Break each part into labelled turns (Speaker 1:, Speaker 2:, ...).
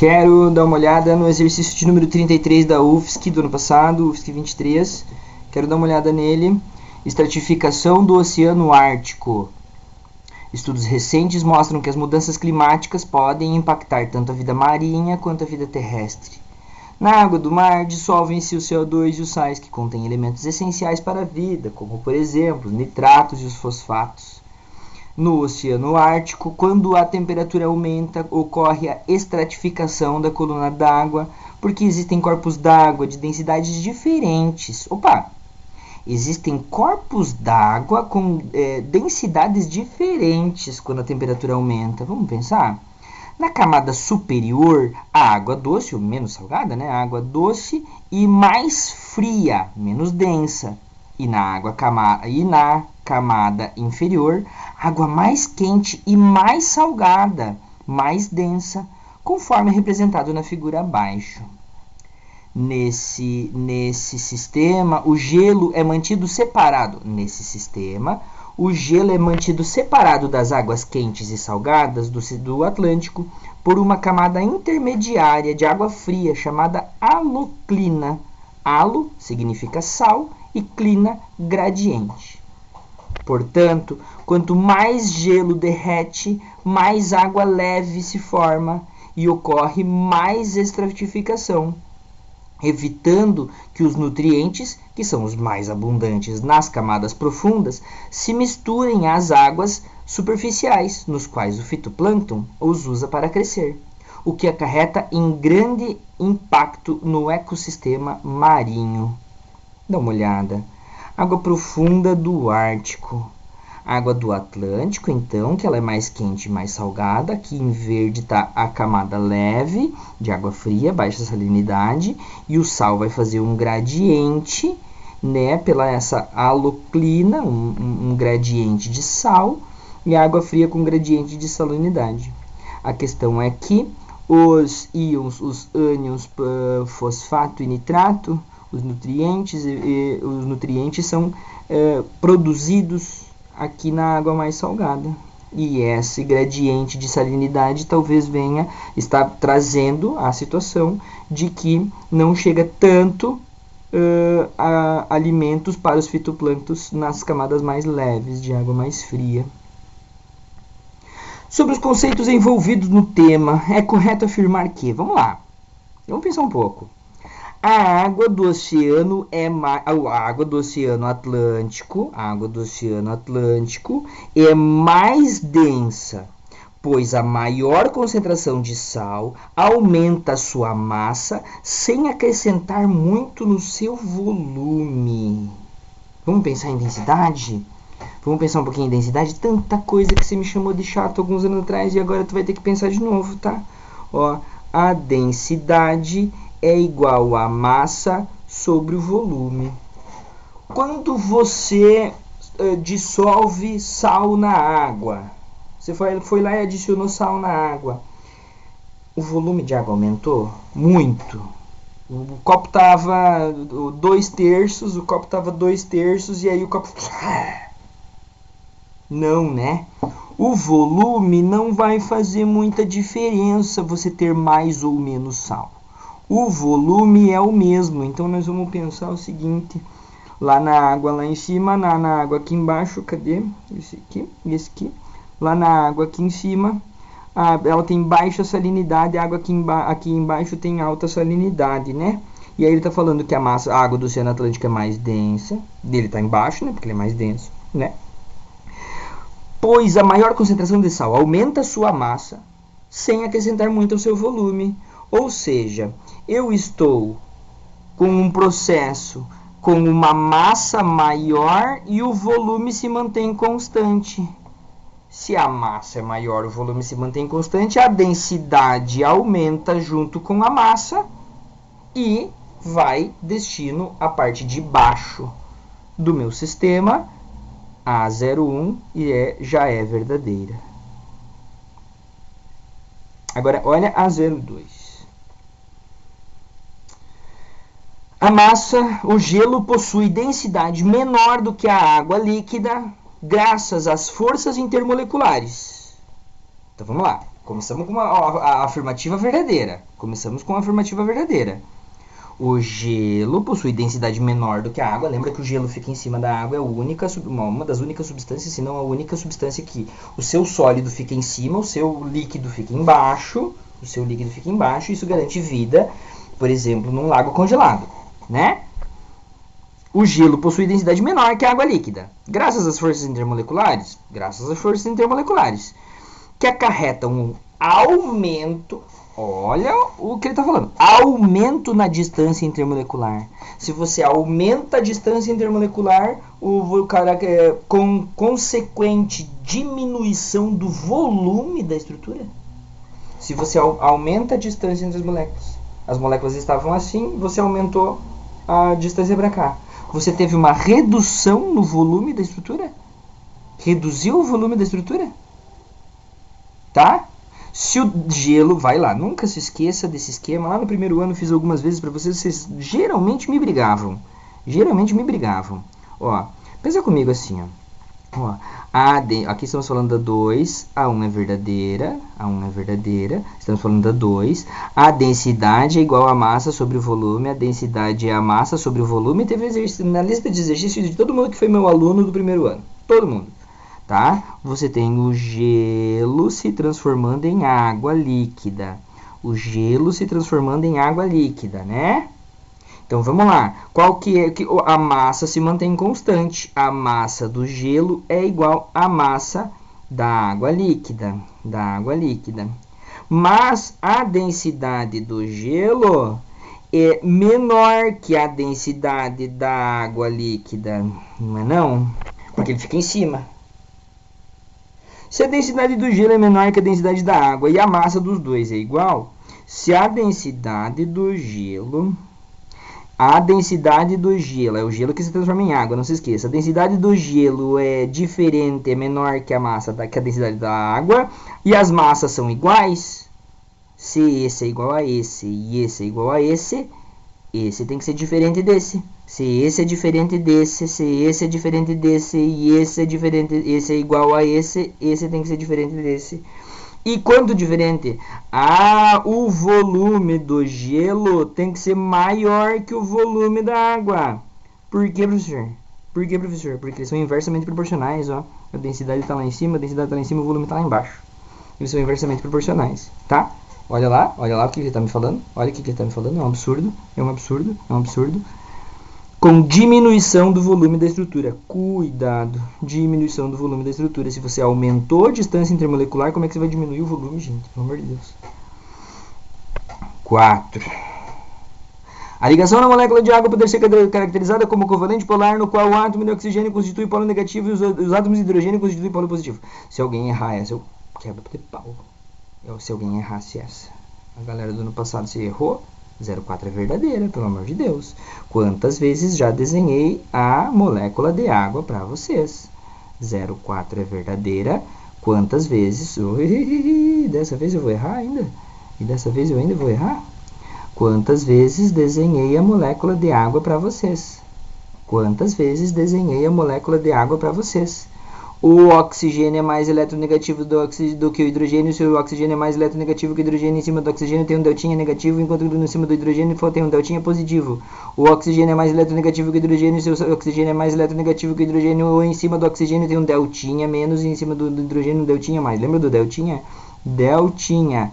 Speaker 1: Quero dar uma olhada no exercício de número 33 da UFSC do ano passado, UFSC 23. Quero dar uma olhada nele. Estratificação do Oceano Ártico. Estudos recentes mostram que as mudanças climáticas podem impactar tanto a vida marinha quanto a vida terrestre. Na água do mar, dissolvem-se o CO2 e os sais que contêm elementos essenciais para a vida, como, por exemplo, os nitratos e os fosfatos. No Oceano Ártico, quando a temperatura aumenta, ocorre a estratificação da coluna d'água, porque existem corpos d'água de densidades diferentes. Existem corpos d'água com densidades diferentes quando a temperatura aumenta. Vamos pensar? Na camada superior, a água doce, ou menos salgada, né? A água doce e mais fria, menos densa. E na camada inferior, água mais quente e mais salgada, mais densa, conforme representado na figura abaixo. Nesse sistema, o gelo é mantido separado. O gelo é mantido separado das águas quentes e salgadas do Atlântico por uma camada intermediária de água fria chamada haloclina. Halo significa sal e clina, gradiente. Portanto, quanto mais gelo derrete, mais água leve se forma e ocorre mais estratificação, evitando que os nutrientes, que são os mais abundantes nas camadas profundas, se misturem às águas superficiais, nos quais o fitoplâncton os usa para crescer, o que acarreta em grande impacto no ecossistema marinho. Dá uma olhada. Água profunda do Ártico. Água do Atlântico, então, que ela é mais quente e mais salgada. Aqui em verde está a camada leve de água fria, baixa salinidade. E o sal vai fazer um gradiente, né, pela essa haloclina, um gradiente de sal. E a água fria com gradiente de salinidade. A questão é que os íons, os ânions, fosfato e nitrato, os nutrientes são produzidos aqui na água mais salgada. E esse gradiente de salinidade talvez está trazendo a situação de que não chega tanto alimentos para os fitoplânctons nas camadas mais leves de água mais fria. Sobre os conceitos envolvidos no tema, é correto afirmar que... Vamos lá, vamos pensar um pouco. A água do Oceano Atlântico é mais densa, pois a maior concentração de sal aumenta a sua massa sem acrescentar muito no seu volume. Vamos pensar em densidade? Vamos pensar um pouquinho em densidade? Tanta coisa que você me chamou de chato alguns anos atrás e agora tu vai ter que pensar de novo, tá? A densidade é igual a massa sobre o volume. Quando você dissolve sal na água, você foi lá e adicionou sal na água, o volume de água aumentou muito. O copo estava 2/3, o copo estava 2/3 e aí o copo... Não, né? O volume não vai fazer muita diferença você ter mais ou menos sal. O volume é o mesmo, então nós vamos pensar o seguinte, lá na água lá em cima, na água aqui embaixo, cadê? Esse aqui. Lá na água aqui em cima, ela tem baixa salinidade, a água aqui embaixo tem alta salinidade, né? E aí ele está falando que a água do Oceano Atlântico é mais densa, dele está embaixo, né? Porque ele é mais denso, né? Pois a maior concentração de sal aumenta a sua massa, sem acrescentar muito ao seu volume. Ou seja, eu estou com um processo com uma massa maior e o volume se mantém constante. Se a massa é maior, o volume se mantém constante, a densidade aumenta junto com a massa e vai destino à parte de baixo do meu sistema, A01, e já é verdadeira. Agora, olha a 02. A massa, o gelo, possui densidade menor do que a água líquida, graças às forças intermoleculares. Então, vamos lá. Começamos com a afirmativa verdadeira. Começamos com a afirmativa verdadeira. O gelo possui densidade menor do que a água. Lembra que o gelo fica em cima da água, é uma das únicas substâncias, se não a única substância que o seu sólido fica em cima, o seu líquido fica embaixo. O seu líquido fica embaixo, isso garante vida, por exemplo, num lago congelado, né? O gelo possui densidade menor que a água líquida, graças às forças intermoleculares, que acarretam um aumento. Olha o que ele está falando. Aumento na distância intermolecular. Se você aumenta a distância intermolecular, com consequente diminuição do volume da estrutura. Se você aumenta a distância entre as moléculas estavam assim, você aumentou a distância para cá. Você teve uma redução no volume da estrutura? Reduziu o volume da estrutura? Tá? Se o gelo, vai lá, nunca se esqueça desse esquema. Lá no primeiro ano fiz algumas vezes para vocês geralmente me brigavam. Ó, pensa comigo assim, ó. Aqui estamos falando da 2, A1 é verdadeira, estamos falando da 2. A densidade é igual a massa sobre o volume, a densidade é a massa sobre o volume. Teve na lista de exercícios de todo mundo que foi meu aluno do primeiro ano, todo mundo. Tá? Você tem o gelo se transformando em água líquida. Né? Então vamos lá. Qual que é que a massa se mantém constante? A massa do gelo é igual à massa da água líquida, Mas a densidade do gelo é menor que a densidade da água líquida, não é não? Porque ele fica em cima. Se a densidade do gelo é menor que a densidade da água e a massa dos dois é igual, se a densidade do gelo é o gelo que se transforma em água, não se esqueça. A densidade do gelo é diferente, é menor que a densidade da água, e as massas são iguais. Se esse é igual a esse e esse é igual a esse tem que ser diferente desse. Se esse é diferente desse, se esse é diferente desse e esse é igual a esse tem que ser diferente desse. E quanto diferente? O volume do gelo tem que ser maior que o volume da água. Por que, professor? Porque eles são inversamente proporcionais, ó. A densidade está lá em cima, o volume está lá embaixo. Eles são inversamente proporcionais, tá? Olha lá o que ele está me falando. É um absurdo. Com diminuição do volume da estrutura. Cuidado, diminuição do volume da estrutura. Se você aumentou a distância intermolecular, como é que você vai diminuir o volume, gente? Pelo amor de Deus. 4. A ligação na molécula de água pode ser caracterizada como covalente polar, no qual o átomo de oxigênio constitui polo negativo e os átomos de hidrogênio constituem polo positivo. Se alguém errar essa, eu quebro de pau. Se alguém errasse essa. A galera do ano passado se errou. 04 é verdadeira, pelo amor de Deus. Quantas vezes já desenhei a molécula de água para vocês? 04 é verdadeira. Quantas vezes? Dessa vez eu vou errar ainda? E dessa vez eu ainda vou errar? Quantas vezes desenhei a molécula de água para vocês? O oxigênio é mais eletronegativo do que o hidrogênio. Se o oxigênio é mais eletronegativo que o hidrogênio, em cima do oxigênio tem um deltinha negativo, enquanto em cima do hidrogênio tem um deltinha positivo. O oxigênio é mais eletronegativo que o hidrogênio. Se o oxigênio é mais eletronegativo que o hidrogênio, em cima do oxigênio tem um deltinha menos e em cima do hidrogênio um deltinha mais. Lembra do deltinha? Deltinha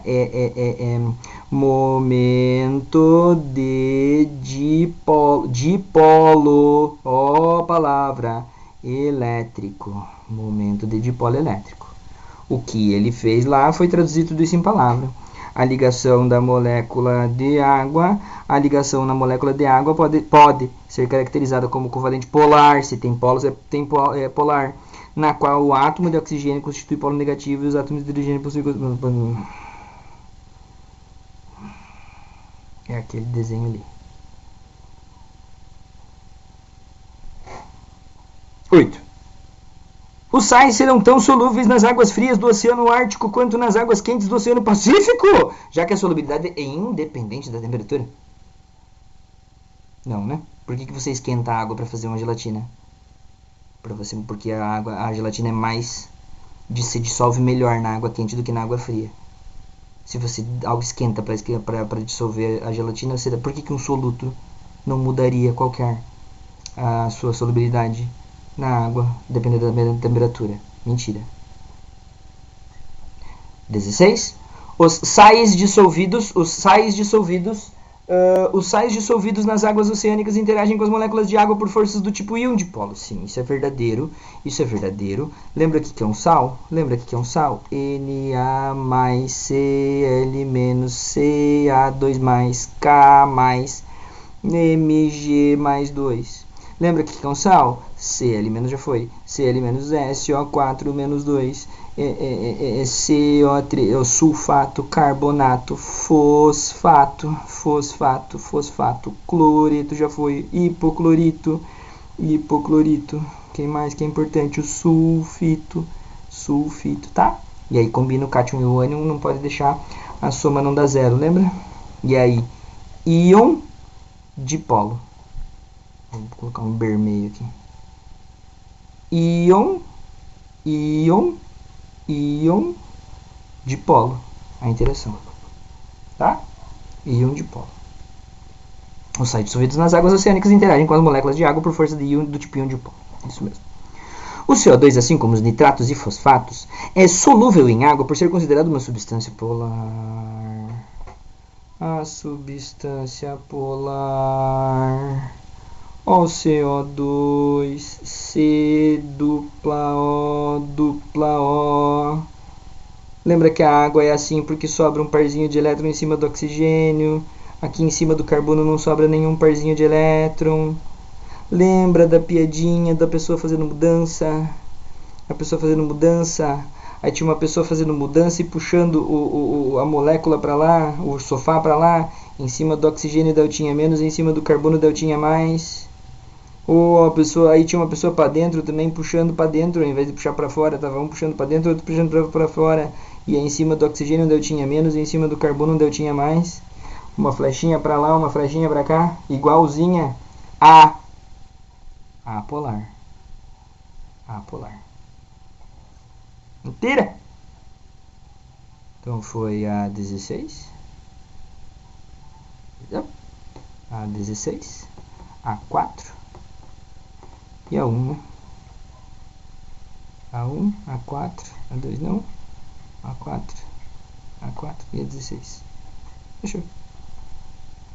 Speaker 1: é momento de dipolo, palavra elétrico, momento de dipolo elétrico. O que ele fez lá foi traduzir tudo isso em palavra. A ligação da molécula de água, pode ser caracterizada como covalente polar, se tem polos é polar, na qual o átomo de oxigênio constitui polo negativo e os átomos de hidrogênio possuem... É aquele desenho ali. 8. Os sais serão tão solúveis nas águas frias do Oceano Ártico quanto nas águas quentes do Oceano Pacífico, já que a solubilidade é independente da temperatura. Não, né? Por que você esquenta a água para fazer uma gelatina? Porque a gelatina é mais se dissolve melhor na água quente do que na água fria. Se você algo esquenta para dissolver a gelatina, por que um soluto não mudaria qualquer a sua solubilidade na água, dependendo da temperatura? Mentira. 16. Os sais dissolvidos nas águas oceânicas interagem com as moléculas de água por forças do tipo íon dipolo. Sim, isso é verdadeiro. Isso é verdadeiro. Lembra que é um sal? Na mais Cl menos Ca2 mais K mais Mg mais 2. Lembra que é um sal? Cl menos já foi. Cl menos SO4 menos 2. CO3, sulfato, carbonato, fosfato, cloreto já foi, hipoclorito, quem mais que é importante? O sulfito, tá? E aí combina o cátion e o ânion, não pode deixar a soma não dar zero, lembra? E aí, íon dipolo. Vou colocar um vermelho aqui. Íon dipolo, a interação, tá? Íon dipolo. Os sais dissolvidos nas águas oceânicas interagem com as moléculas de água por força de íon do tipo íon dipolo. Isso mesmo. O CO2, assim como os nitratos e fosfatos, é solúvel em água por ser considerado uma substância polar. A substância polar. O CO2, C dupla O. Lembra que a água é assim porque sobra um parzinho de elétron em cima do oxigênio. Aqui em cima do carbono não sobra nenhum parzinho de elétron. Lembra da piadinha da pessoa fazendo mudança? A pessoa fazendo mudança. Aí tinha uma pessoa fazendo mudança e puxando a molécula para lá, o sofá para lá. Em cima do oxigênio deltinha menos, em cima do carbono deltinha mais. Ou a pessoa, aí tinha uma pessoa para dentro também puxando para dentro, ao invés de puxar para fora, tava um puxando para dentro, outro puxando para fora. E aí em cima do oxigênio um deltinha menos, e em cima do carbono um deltinha mais. Uma flechinha para lá, uma flechinha para cá, igualzinha a polar. A polar. Mentira! Então foi a 16. A 16. A 4. E a 1, né? A 1, a 4, a 2 não. A 4 e a 16. Fechou.